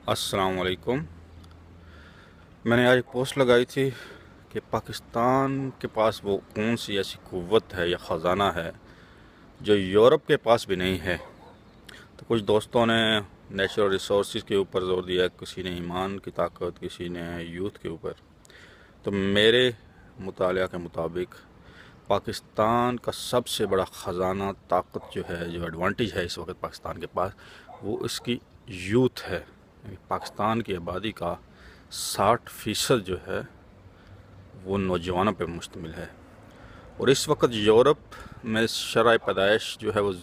अस्सलाम वालेकुम। मैंने आज एक पोस्ट लगाई थी कि पाकिस्तान के पास वो कौन सी ऐसी क़ुव्वत है या ख़जाना है जो यूरोप के पास भी नहीं है। तो कुछ दोस्तों ने नेचुरल रिसोर्स के ऊपर ज़ोर दिया, किसी ने ईमान की ताकत, किसी ने यूथ के ऊपर। तो मेरे मुतालिया के मुताबिक पाकिस्तान का सबसे बड़ा ख़जाना, ताकत जो है, जो एडवांटेज है इस वक्त पाकिस्तान के पास, वो इसकी यूथ है। पाकिस्तान की आबादी का 60% जो है वो नौजवानों पर मुश्तमिल है। और इस वक्त यूरोप में शरह पैदाइश जो है वो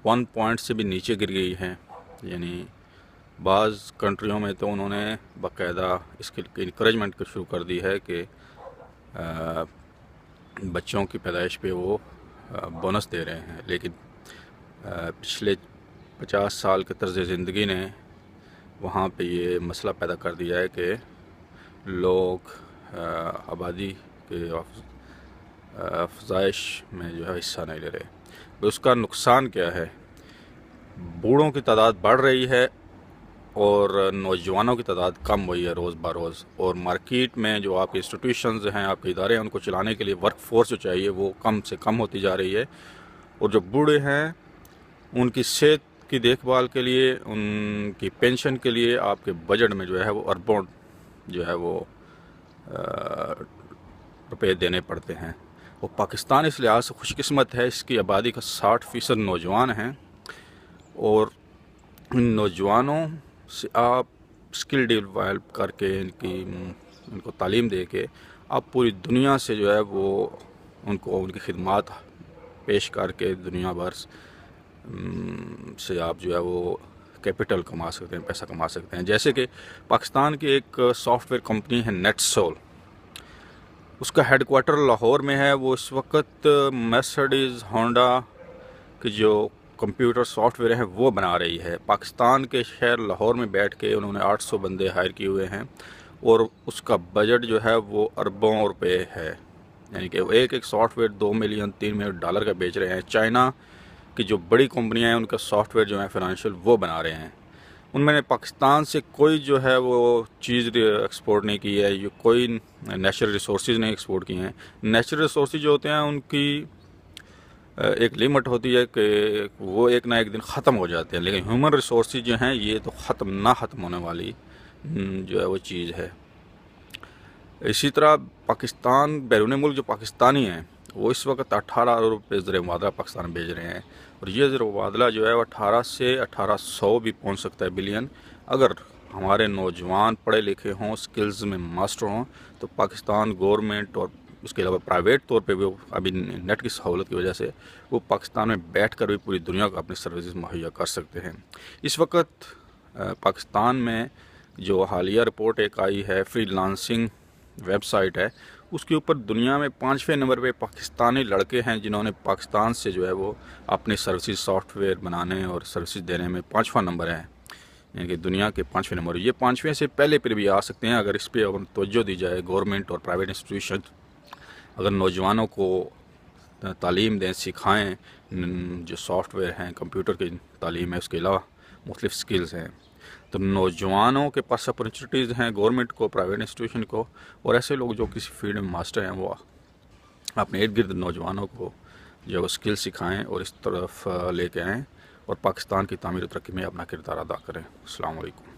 1 पॉइंट से भी नीचे गिर गई है। यानी बाज़ कंट्रियों में तो उन्होंने बाकायदा इसकी इंकरेजमेंट शुरू कर दी है कि बच्चों की पैदाइश पे वो बोनस दे रहे हैं। लेकिन पिछले 50 साल के तर्ज़ ज़िंदगी ने वहाँ पे ये मसला पैदा कर दिया है कि लोग आबादी के अफज़ाइश में जो है हिस्सा नहीं ले रहे। तो उसका नुकसान क्या है? बूढ़ों की तादाद बढ़ रही है और नौजवानों की तादाद कम हुई है रोज़ बरोज़। और मार्केट में जो आपके इंस्टीट्यूशंस हैं, आपके इदारे हैं, उनको चलाने के लिए वर्क फोर्स जो चाहिए वो कम से कम होती जा रही है। और जो बूढ़े हैं उनकी सेहत की देखभाल के लिए, उनकी पेंशन के लिए आपके बजट में जो है वो अरबों जो है वो रुपए देने पड़ते हैं। और पाकिस्तान इस लिहाज से खुशकिस्मत है, इसकी आबादी का 60% नौजवान हैं। और इन नौजवानों से आप स्किल डेवलप करके इनको तालीम दे के आप पूरी दुनिया से जो है वो उनको उनकी खिदमत पेश करके दुनिया भर से आप जो है वो कैपिटल कमा सकते हैं, पैसा कमा सकते हैं। जैसे कि पाकिस्तान की एक सॉफ्टवेयर कंपनी है नेटसोल, उसका हेडक्वार्टर लाहौर में है। वो इस वक्त मर्सिडीज़ होंडा की जो कंप्यूटर सॉफ्टवेयर है वो बना रही है। पाकिस्तान के शहर लाहौर में बैठ के उन्होंने 800 बंदे हायर किए हुए हैं और उसका बजट जो है वो अरबों रुपए है। यानी कि एक एक सॉफ्टवेयर 2 मिलियन 3 मिलियन डॉलर का बेच रहे हैं। चाइना की जो बड़ी कंपनियां हैं उनका सॉफ्टवेयर जो है फाइनेंशियल वो बना रहे हैं। उनमें पाकिस्तान से कोई जो है वो चीज़ एक्सपोर्ट नहीं की है, ये कोई नेचुरल रिसोर्सेज नहीं एक्सपोर्ट किए हैं। नेचुरल रिसोर्सेज जो होते हैं उनकी एक लिमिट होती है कि वो एक ना एक दिन ख़त्म हो जाते हैं, लेकिन ह्यूमन रिसोर्सेज जो हैं ये तो ख़त्म होने वाली जो है वो चीज़ है। इसी तरह पाकिस्तान, बैरून मुल्क जो पाकिस्तानी हैं वो इस वक्त 18 अरब रुपये ज़र मुबादला पाकिस्तान भेज रहे हैं। और ये ज़र मुबादला जो है वो 18 से 1800 भी पहुंच सकता है बिलियन। अगर हमारे नौजवान पढ़े लिखे हों, स्किल्स में मास्टर हों, तो पाकिस्तान गवर्नमेंट और उसके अलावा प्राइवेट तौर पे भी अभी नेट की सहूलत की वजह से वो पाकिस्तान में बैठकर भी पूरी दुनिया को अपनी सर्विसेज मुहैया कर सकते हैं। इस वक्त पाकिस्तान में जो हालिया रिपोर्ट एक आई है, फ्रीलांसिंग वेबसाइट है, उसके ऊपर दुनिया में 5वें नंबर पे पाकिस्तानी लड़के हैं जिन्होंने पाकिस्तान से जो है वो अपनी सर्विसेज सॉफ्टवेयर बनाने और सर्विसेज देने में 5वां नंबर है। यानी कि दुनिया के 5वें नंबर। ये 5वें से पहले पर भी आ सकते हैं अगर इस पर अगर तवज्जो दी जाए। गवर्नमेंट और प्राइवेट इंस्टीट्यूशन अगर नौजवानों को तालीम दें, सिखाएँ, जो सॉफ्टवेयर हैं, कंप्यूटर की तालीम है, उसके अलावा मुख्तलिफ़ स्किल्स हैं, तो नौजवानों के पास अपॉर्चुनिटीज़ हैं, गवर्नमेंट को, प्राइवेट इंस्टीट्यूशन को। और ऐसे लोग जो किसी फील्ड में मास्टर हैं वो अपने इर्द गिर्द नौजवानों को जो स्किल सिखाएं और इस तरफ लेके आएँ और पाकिस्तान की तामीर और तरक्की में अपना किरदार अदा करें। अस्सलाम वालेकुम।